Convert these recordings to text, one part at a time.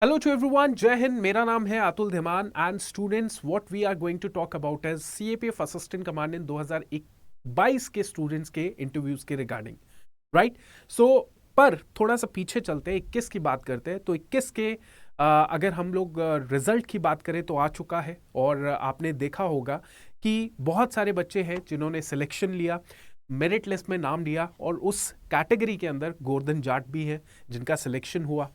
Hello to everyone, Jai Hind. मेरा नाम है Atul Dhiman and students what we are going to talk about is CAPF Assistant Commandant 2022 के students के interviews के regarding right. सो पर थोड़ा सा पीछे चलते हैं, 21 की बात करते हैं। तो 21 के अगर हम लोग रिजल्ट की बात करें तो आ चुका है और आपने देखा होगा कि बहुत सारे बच्चे हैं जिन्होंने सिलेक्शन लिया, मेरिट लिस्ट में नाम लिया और उस कैटेगरी के अंदर गोवर्धन जाट भी है जिनका सिलेक्शन हुआ।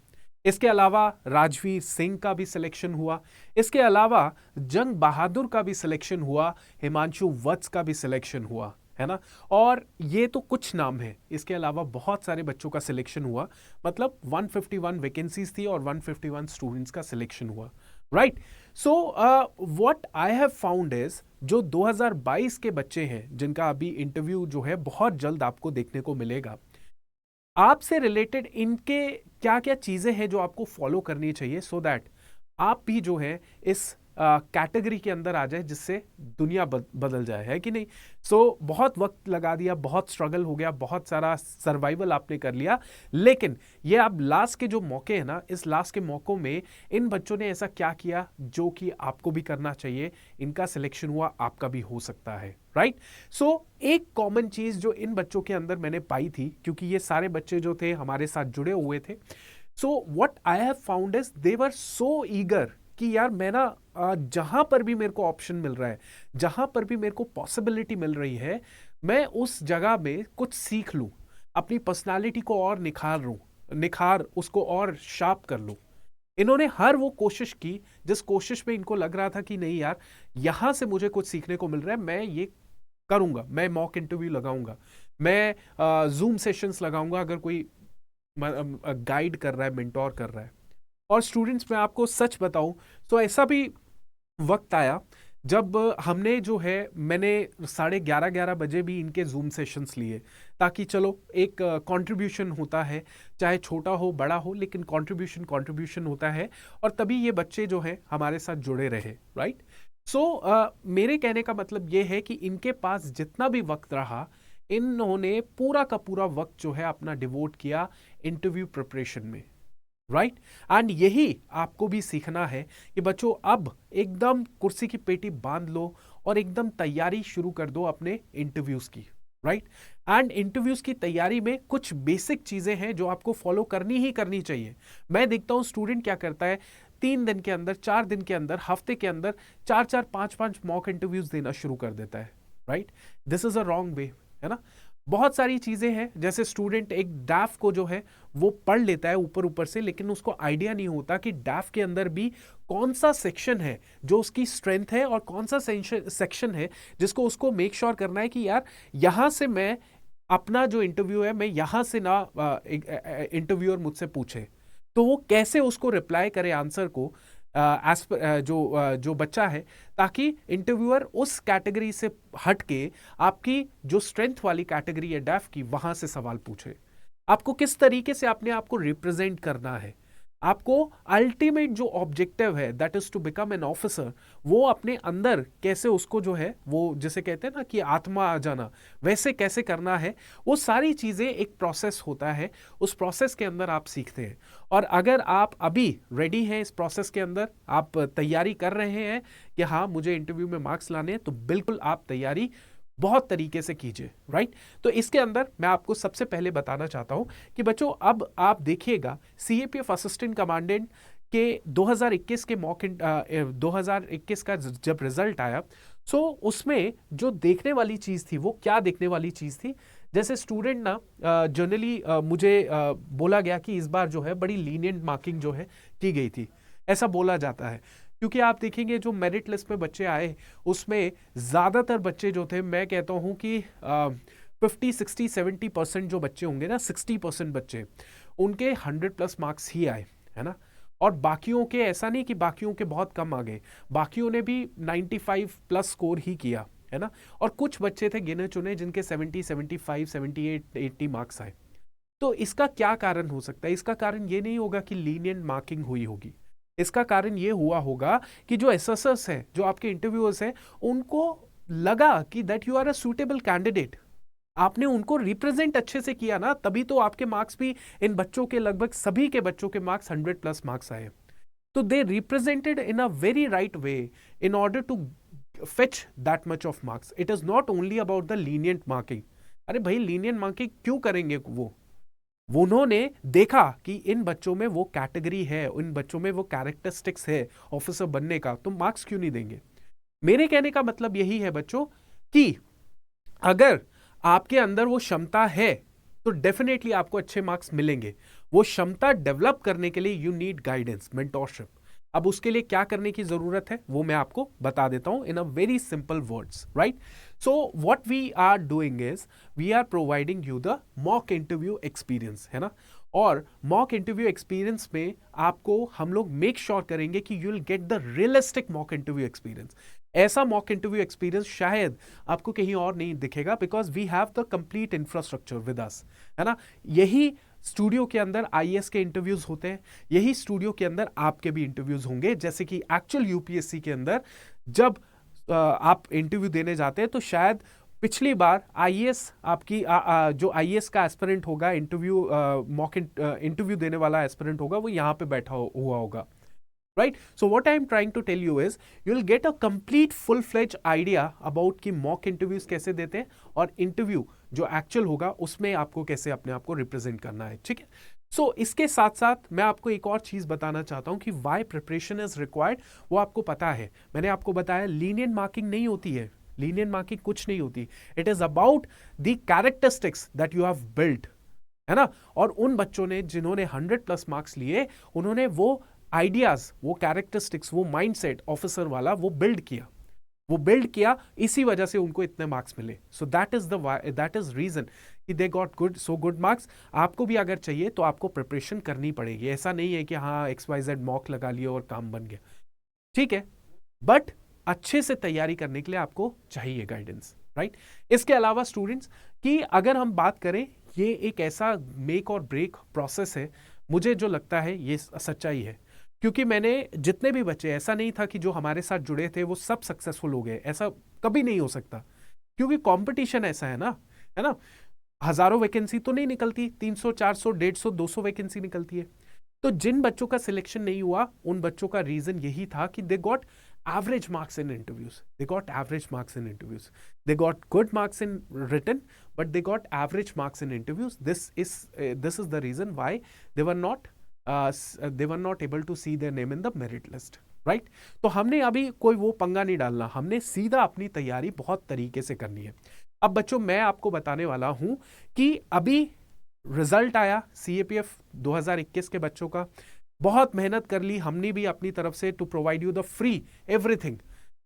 इसके अलावा राजवीर सिंह का भी सिलेक्शन हुआ। इसके अलावा जंग बहादुर का भी सिलेक्शन हुआ, हिमांशु वत्स का भी सिलेक्शन हुआ, है ना। और ये तो कुछ नाम है, इसके अलावा बहुत सारे बच्चों का सिलेक्शन हुआ। मतलब 151 वैकेंसीज थी और 151 स्टूडेंट्स का सिलेक्शन हुआ, right. So what I have found is जो 2022 के बच्चे हैं जिनका अभी इंटरव्यू जो है बहुत जल्द आपको देखने को मिलेगा, आपसे रिलेटेड इनके क्या क्या चीजें हैं जो आपको फॉलो करनी चाहिए सो दैट आप भी जो है इस कैटेगरी के अंदर आ जाए जिससे दुनिया बदल जाए, है कि नहीं। सो बहुत वक्त लगा दिया, बहुत स्ट्रगल हो गया, बहुत सारा सर्वाइवल आपने कर लिया, लेकिन ये अब लास्ट के जो मौके हैं ना, इस लास्ट के मौकों में इन बच्चों ने ऐसा क्या किया जो कि आपको भी करना चाहिए। इनका सिलेक्शन हुआ, आपका भी हो सकता है, राइट। सो एक कॉमन चीज जो इन बच्चों के अंदर मैंने पाई थी, क्योंकि ये सारे बच्चे जो थे हमारे साथ जुड़े हुए थे, so what I have found is they were so eager कि यार मैं ना जहां पर भी मेरे को ऑप्शन मिल रहा है, जहां पर भी मेरे को पॉसिबिलिटी मिल रही है, मैं उस जगह में कुछ सीख लूं, अपनी पर्सनालिटी को और निखार उसको और शार्प कर लूं। इन्होंने हर वो कोशिश की जिस कोशिश में इनको लग रहा था कि नहीं यार, यहां से मुझे कुछ सीखने को मिल रहा है, मैं ये करूंगा, मैं मॉक इंटरव्यू लगाऊंगा, मैं जूम सेशंस लगाऊंगा अगर कोई गाइड कर रहा है, मेंटोर कर रहा है। और स्टूडेंट्स, मैं आपको सच बताऊं तो ऐसा भी वक्त आया जब हमने जो है, मैंने 11:30 बजे भी इनके जूम सेशंस लिए, ताकि चलो एक कंट्रीब्यूशन होता है, चाहे छोटा हो बड़ा हो, लेकिन कंट्रीब्यूशन होता है और तभी ये बच्चे जो है हमारे साथ जुड़े रहे, राइट। सो मेरे कहने का मतलब ये है कि इनके पास जितना भी वक्त रहा, इन्होंने पूरा का पूरा वक्त जो है अपना डिवोट किया इंटरव्यू प्रिपरेशन में, राइट। एंड यही आपको भी सीखना है कि बच्चों अब एकदम कुर्सी की पेटी बांध लो और एकदम तैयारी शुरू कर दो अपने इंटरव्यूज की, राइट। एंड इंटरव्यूज की तैयारी में कुछ बेसिक चीजें हैं जो आपको फॉलो करनी ही करनी चाहिए। मैं देखता हूं स्टूडेंट क्या करता है, 3 दिन के अंदर, 4 दिन के अंदर, हफ्ते के अंदर 4-4, 5-5 मॉक इंटरव्यूज देना शुरू कर देता है, right. This is a wrong way, है ना। बहुत सारी चीजें हैं, जैसे स्टूडेंट एक डैफ को जो है वो पढ़ लेता है ऊपर ऊपर से, लेकिन उसको आइडिया नहीं होता कि डैफ के अंदर भी कौन सा सेक्शन है जो उसकी स्ट्रेंथ है और कौन सा सेक्शन है जिसको उसको मेक श्योर करना है कि यार यहां से मैं अपना जो इंटरव्यू है, मैं यहां से ना इंटरव्यूअर मुझसे पूछे तो वो कैसे उसको रिप्लाई करे आंसर को, जो बच्चा है, ताकि इंटरव्यूअर उस कैटेगरी से हट के आपकी जो स्ट्रेंथ वाली कैटेगरी है डैफ की, वहां से सवाल पूछे। आपको किस तरीके से अपने आप को रिप्रेजेंट करना है, आपको अल्टीमेट जो ऑब्जेक्टिव है that is to become an officer, वो अपने अंदर कैसे उसको जो है, वो जिसे कहते हैं ना कि आत्मा आ जाना, वैसे कैसे करना है, वो सारी चीजें एक प्रोसेस होता है, उस प्रोसेस के अंदर आप सीखते हैं। और अगर आप अभी रेडी हैं इस प्रोसेस के अंदर, आप तैयारी कर रहे हैं कि हाँ मुझे इंटरव्यू में मार्क्स लाने हैं, तो बिल्कुल आप तैयारी बहुत तरीके से कीजिए, राइट। तो इसके अंदर मैं आपको सबसे पहले बताना चाहता हूं कि बच्चों अब आप देखिएगा सीएपीएफ असिस्टेंट कमांडेंट के 2021 के 2021 का जब रिजल्ट आया, सो उसमें जो देखने वाली चीज थी वो क्या देखने वाली चीज थी। जैसे स्टूडेंट ना, जनरली मुझे बोला गया कि इस बार जो है बड़ी लीनियंट मार्किंग जो है की गई थी, ऐसा बोला जाता है। क्योंकि आप देखेंगे जो मेरिट लिस्ट में बच्चे आए उसमें ज्यादातर बच्चे जो थे, मैं कहता हूं कि 50, 60, 70% जो बच्चे होंगे ना, 60% बच्चे उनके 100+ मार्क्स ही आए, है ना। और बाकियों के ऐसा नहीं कि बाकियों के बहुत कम आ गए, बाकियों ने भी 95+ स्कोर ही किया, है ना। और कुछ बच्चे थे गिने चुने जिनके 70, 75, 78, 80 मार्क्स आए। तो इसका क्या कारण हो सकता है? इसका कारण ये नहीं होगा कि लीनियंट मार्किंग हुई होगी, इसका कारण ये हुआ होगा कि जो एसएसएस हैं, जो आपके इंटरव्यूअर्स हैं, उनको लगा कि that you are a suitable candidate, आपने उनको रिप्रेजेंट अच्छे से किया ना, तभी तो आपके मार्क्स भी, इन बच्चों के लगभग सभी के बच्चों के मार्क्स 100+ मार्क्स आए। तो they represented in a very right way in order to fetch that much of marks. It is not only about the lenient marking. अरे भाई lenient marking क्यों करेंगे वो उन्होंने देखा कि इन बच्चों में वो कैटेगरी है, इन बच्चों में वो कैरेक्टरिस्टिक्स है ऑफिसर बनने का, तो मार्क्स क्यों नहीं देंगे? मेरे कहने का मतलब यही है बच्चों कि अगर आपके अंदर वो क्षमता है तो डेफिनेटली आपको अच्छे मार्क्स मिलेंगे। वो क्षमता डेवलप करने के लिए यू नीड गाइडेंस, मेंटोरशिप। अब उसके लिए क्या करने की जरूरत है वो मैं आपको बता देता हूं in a very simple words, right? So what we are doing is we are providing you the mock interview experience, है ना? और मॉक इंटरव्यू एक्सपीरियंस में आपको हम लोग मेक श्योर करेंगे कि you will get the realistic mock interview experience. ऐसा मॉक इंटरव्यू एक्सपीरियंस शायद आपको कहीं और नहीं दिखेगा, because we have the complete infrastructure with us, है ना? यही स्टूडियो के अंदर आईएएस के इंटरव्यूज होते हैं, यही स्टूडियो के अंदर आपके भी इंटरव्यूज होंगे। जैसे कि एक्चुअल यूपीएससी के अंदर जब आप इंटरव्यू देने जाते हैं तो शायद पिछली बार आईएएस आपकी जो आईएएस का एस्पिरेंट होगा, इंटरव्यू मॉक इंटरव्यू देने वाला एस्पिरेंट होगा, वो यहाँ पे बैठा हुआ होगा, right? So what I am trying to tell you is you'll get a complete full-fledged idea about कि mock interviews कैसे देते हैं और interview जो actual होगा उसमें आपको कैसे अपने आप को represent करना है, ठीक है? So इसके साथ साथ मैं आपको एक और चीज बताना चाहता हूं कि why preparation is required, वो आपको पता है। मैंने आपको बताया lenient marking नहीं होती है, lenient marking कुछ नहीं होती। It is about the characteristics that you have built, है ना? और उन बच्चों ने जिन्होंने 100+ मार्क्स लिए, उन्होंने वो आइडियाज, वो कैरेक्टरिस्टिक्स, वो माइंडसेट ऑफिसर वाला वो बिल्ड किया, इसी वजह से उनको इतने मार्क्स मिले। सो दैट इज रीजन कि दे गॉट गुड मार्क्स। आपको भी अगर चाहिए तो आपको प्रिपरेशन करनी पड़ेगी। ऐसा नहीं है कि हाँ XYZ मॉक लगा लिया और काम बन गया, ठीक है? बट अच्छे से तैयारी करने के लिए आपको चाहिए गाइडेंस, राइट? इसके अलावा स्टूडेंट्स की अगर हम बात करें, ये एक ऐसा मेक और ब्रेक प्रोसेस है। मुझे जो लगता है ये सच्चाई है, क्योंकि मैंने जितने भी बच्चे, ऐसा नहीं था कि जो हमारे साथ जुड़े थे वो सब सक्सेसफुल हो गए, ऐसा कभी नहीं हो सकता, क्योंकि कंपटीशन ऐसा है ना? हजारों वैकेंसी तो नहीं निकलती, 300 400 150 200 वैकेंसी निकलती है। तो जिन बच्चों का सिलेक्शन नहीं हुआ उन बच्चों का रीजन यही था कि they got average marks in interviews, they got good marks in written, but they got average marks in interviews. This is the reason why they were not able to see their name in the merit list, right? तो हमने अभी कोई वो पंगा नहीं डालना, हमने सीधा अपनी तैयारी बहुत तरीके से करनी है। अब बच्चों मैं आपको बताने वाला हूं कि अभी रिजल्ट आया CAPF 2021 के बच्चों का। बहुत मेहनत कर ली हमने भी अपनी तरफ से to provide you the free everything.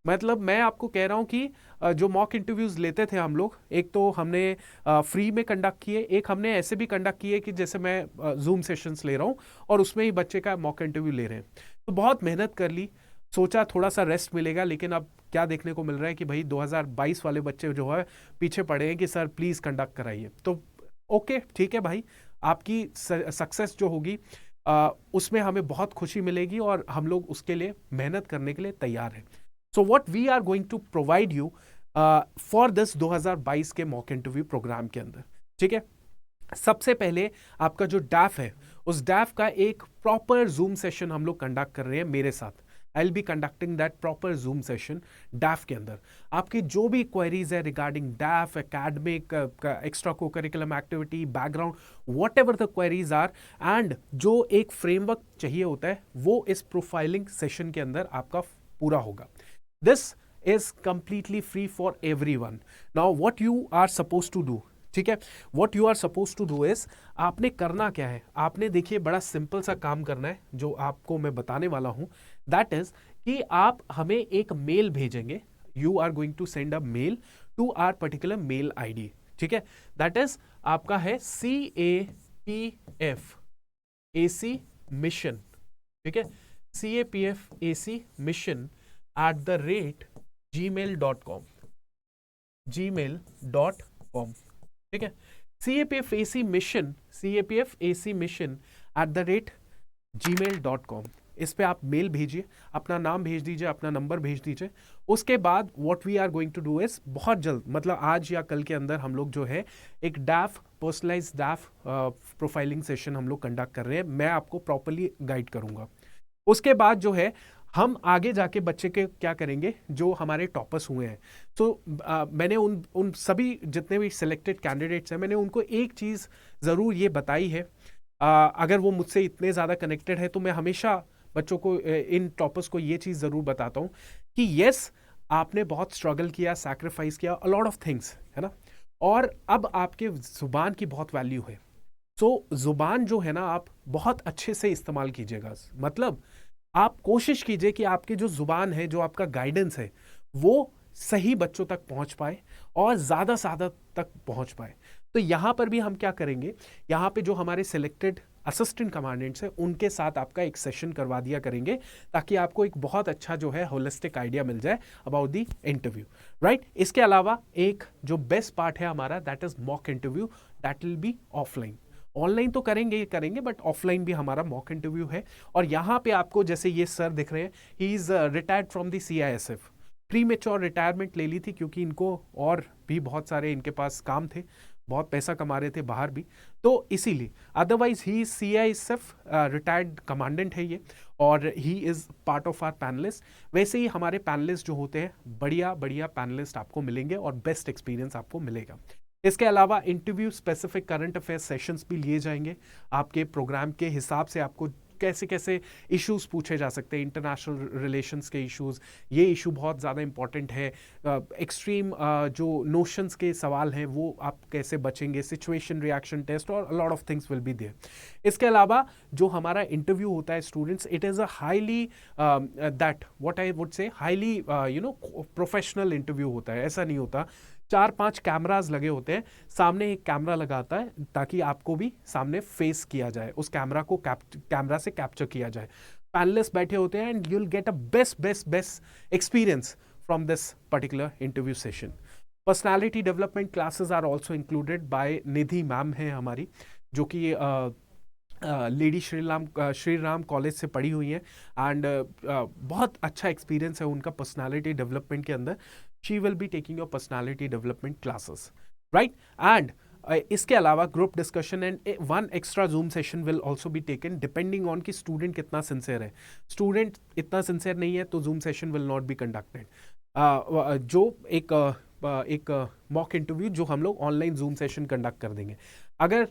मतलब मैं आपको कह रहा हूं कि जो मॉक इंटरव्यूज लेते थे हम लोग, एक तो हमने फ्री में कंडक्ट किए, एक हमने ऐसे भी कंडक्ट किए कि जैसे मैं जूम सेशंस ले रहा हूं और उसमें ही बच्चे का मॉक इंटरव्यू ले रहे हैं। तो बहुत मेहनत कर ली, सोचा थोड़ा सा रेस्ट मिलेगा, लेकिन अब क्या देखने को मिल रहा है कि भाई 2022 वाले बच्चे जो है पीछे पड़े हैं कि सर प्लीज कंडक्ट कराइए। तो ओके ठीक है भाई, आपकी सक्सेस जो होगी उसमें हमें बहुत खुशी मिलेगी और हम लोग उसके लिए मेहनत करने के लिए तैयार हैं। So what we are going to provide you for this 2022 के मॉक इंटरव्यू प्रोग्राम के अंदर, ठीक है? सबसे पहले आपका जो डैफ है, उस डैफ का एक प्रॉपर जूम सेशन हम लोग कंडक्ट कर रहे हैं मेरे साथ। I will be conducting that proper zoom session DAF के अंदर। आपकी जो भी क्वेरीज है regarding DAF, academic, extra co curriculum activity, background, whatever the queries are, and जो एक फ्रेमवर्क चाहिए होता है वो इस प्रोफाइलिंग सेशन के अंदर आपका पूरा होगा। This is completely free for everyone. Now what you are suppose to do, ठीक है? What you are suppose to do is, आपने करना क्या है, आपने देखिए बड़ा सिंपल सा काम करना है जो आपको मैं बताने वाला हूं। दैट इज कि आप हमें एक मेल भेजेंगे, you are going to send a mail to our particular mail ID, ठीक है? दैट इज आपका है CAPF AC मिशन, ठीक है? CAPF AC mission @gmail.com, gmail.com, ठीक है? CAPF AC mission @gmail.com। इस पे आप मेल भेजिए, अपना नाम भेज दीजिए, अपना नंबर भेज दीजिए। उसके बाद what we are going to do is, बहुत जल्द मतलब आज या कल के अंदर हम लोग जो है एक डैफ, पर्सनलाइज्ड डैफ प्रोफाइलिंग सेशन हम लोग कंडक्ट कर रहे हैं। मैं आपको प्रॉपरली गाइड करूंगा। उसके बाद जो है हम आगे जाके बच्चे के क्या करेंगे, जो हमारे टॉपर्स हुए हैं, तो मैंने उन सभी जितने भी सिलेक्टेड कैंडिडेट्स हैं, मैंने उनको एक चीज़ ज़रूर ये बताई है। अगर वो मुझसे इतने ज़्यादा कनेक्टेड है तो मैं हमेशा बच्चों को, इन टॉपर्स को ये चीज़ ज़रूर बताता हूँ कि यस, आपने बहुत स्ट्रगल किया, सैक्रिफाइस किया, अ लॉट ऑफ थिंग्स, है ना, और अब आपके ज़ुबान की बहुत वैल्यू है। सो ज़ुबान जो है ना, आप बहुत अच्छे से इस्तेमाल कीजिएगा। मतलब आप कोशिश कीजिए कि आपकी जो ज़ुबान है, जो आपका गाइडेंस है, वो सही बच्चों तक पहुंच पाए और ज़्यादा से ज़्यादा तक पहुंच पाए। तो यहाँ पर भी हम क्या करेंगे, यहाँ पे जो हमारे सिलेक्टेड असिस्टेंट कमांडेंट्स हैं, उनके साथ आपका एक सेशन करवा दिया करेंगे, ताकि आपको एक बहुत अच्छा जो है होलिस्टिक आइडिया मिल जाए अबाउट द इंटरव्यू, राइट। इसके अलावा एक जो बेस्ट पार्ट है हमारा, that is mock interview, that will be offline. Online तो करेंगे ही करेंगे, बट ऑफलाइन भी हमारा मॉक इंटरव्यू है। और यहाँ पे आपको, जैसे ये सर दिख रहे हैं, he is retired from the CISF, pre mature retirement ले ली थी, क्योंकि इनको और भी बहुत सारे इनके पास काम थे, बहुत पैसा कमा रहे थे बाहर भी, तो इसीलिए। अदरवाइज ही CISF रिटायर्ड कमांडेंट है ये, और he is part of our panelist. वैसे ही हमारे पैनलिस्ट जो होते हैं, बढ़िया बढ़िया पैनलिस्ट आपको मिलेंगे और बेस्ट एक्सपीरियंस आपको मिलेगा। इसके अलावा interview specific current affair sessions भी लिए जाएंगे। आपके प्रोग्राम के हिसाब से आपको कैसे कैसे इश्यूज पूछे जा सकते हैं, इंटरनेशनल रिलेशंस के इश्यूज, ये इशू बहुत ज़्यादा इंपॉर्टेंट है। एक्सट्रीम जो नोशंस के सवाल हैं, वो आप कैसे बचेंगे, सिचुएशन रिएक्शन टेस्ट, और lot of things will be there. इसके अलावा जो हमारा इंटरव्यू होता है students, it is a highly that what I would say highly professional interview होता है। ऐसा नहीं होता, 4-5 कैमराज लगे होते हैं, सामने एक कैमरा लगाता है ताकि आपको भी सामने फेस किया जाए, उस कैमरा को कैमरा से कैप्चर किया जाए। पैनलिस्ट बैठे होते हैं, and you will get a best experience from this particular interview session. Personality development classes are also included by Nidhi ma'am है हमारी, जो कि लेडी श्री राम कॉलेज से पढ़ी हुई हैं, एंड बहुत अच्छा एक्सपीरियंस है उनका पर्सनालिटी डेवलपमेंट के अंदर। She will be taking your personality development classes, right. And इसके अलावा group discussion and 1 extra zoom session will also be taken, depending on कि स्टूडेंट कितना सिंसियर है। स्टूडेंट इतना सिंसियर नहीं है तो zoom session will not be conducted. जो एक मॉक इंटरव्यू जो हम लोग ऑनलाइन जूम सेशन कंडक्ट कर देंगे। अगर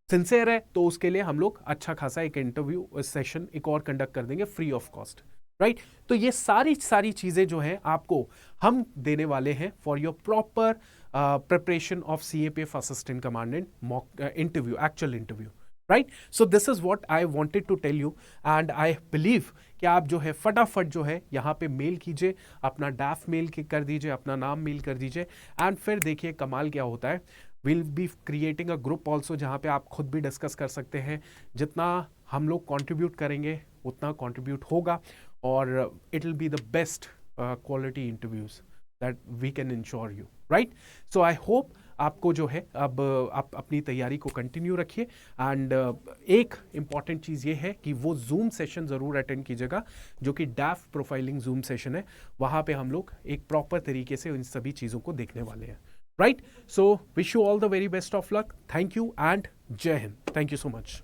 सिंसियर है तो उसके लिए हम लोग अच्छा खासा एक इंटरव्यू सेशन एक और कंडक्ट कर देंगे फ्री ऑफ कॉस्ट, राइट। तो ये सारी चीजें जो है आपको हम देने वाले हैं for your proper preparation of CAPF assistant commandant mock interview, actual interview, right. So this is what I wanted to tell you, and I believe कि आप जो है फटाफट जो है यहाँ पे मेल कीजिए, अपना डैफ मेल कर दीजिए, अपना नाम मेल कर दीजिए, एंड फिर देखिए कमाल क्या होता है। Will be creating a group also, जहाँ पे आप खुद भी डिस्कस कर सकते हैं। जितना हम लोग कंट्रीब्यूट करेंगे उतना कंट्रीब्यूट होगा, और it will be the best quality interviews that we can ensure you, right. So I hope आपको जो है अब आप अपनी तैयारी को कंटिन्यू रखिए, एंड एक इम्पॉर्टेंट चीज़ ये है कि वो जूम सेशन ज़रूर अटेंड कीजिएगा, जो कि डैफ प्रोफाइलिंग जूम सेशन है। वहाँ पे हम लोग एक प्रॉपर तरीके से इन सभी चीज़ों को देखने वाले हैं, right. So wish you all the very best of luck, thank you and Jai Hind, thank you so much.